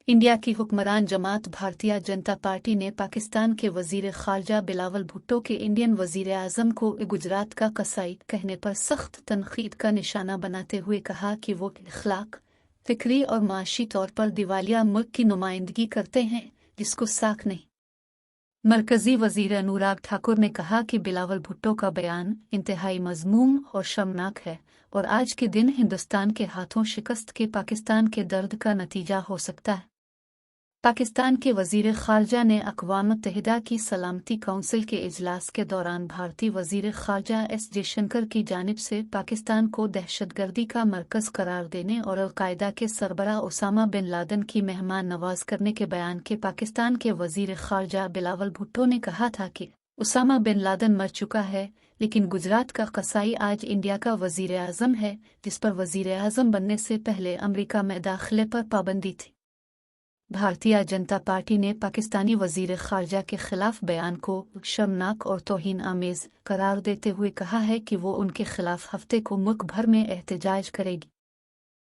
India की हुक्मरान जमात Bharatiya Janata party ने पाकिस्तान के वजीर खारजा बिलावल भुट्टो के इंडियन वजीर आजम को गुजरात का कसाई कहने पर सख्त तनकीद का निशाना बनाते हुए कहा कि वो इखलाक, फिक्री और माशी तौर पर दिवालिया मुल्क की नुमाइंदगी करते हैं जिसको साख नहीं। मरकजी वजीर अनुराग ठाकुर ने कहा कि बिलावल भुट्टो का बयान इंतहाई मजमूम और शर्मनाक है और आज के दिन हिंदुस्तान के हाथों शिकस्त के पाकिस्तान के दर्द का नतीजा हो सकता है। पाकिस्तान के वजीर खारजा ने अक़वाम मुत्तहिदा की सलामती कौंसिल के इजलास के दौरान भारतीय वजीर खारजा एस जयशंकर की जानिब से पाकिस्तान को दहशतगर्दी का मरकज़ करार देने और अल-कायदा के सरबराह उसामा बिन लादेन की मेहमान नवाज करने के बयान के पाकिस्तान के वजीर खारजा बिलावल भुट्टो ने कहा था कि उसामा बिन लादेन मर चुका है, लेकिन गुजरात का कसाई आज इंडिया का वजीर आज़म है, जिस पर वजीर आज़म बनने से पहले अमरीका में दाखिले पर पाबंदी थी। भारतीय जनता पार्टी ने पाकिस्तानी वजीर खारजा के खिलाफ बयान को शर्मनाक और तौहीन आमेज करार देते हुए कहा है कि वो उनके खिलाफ हफ्ते को मुल्क भर में एहतजाज करेगी।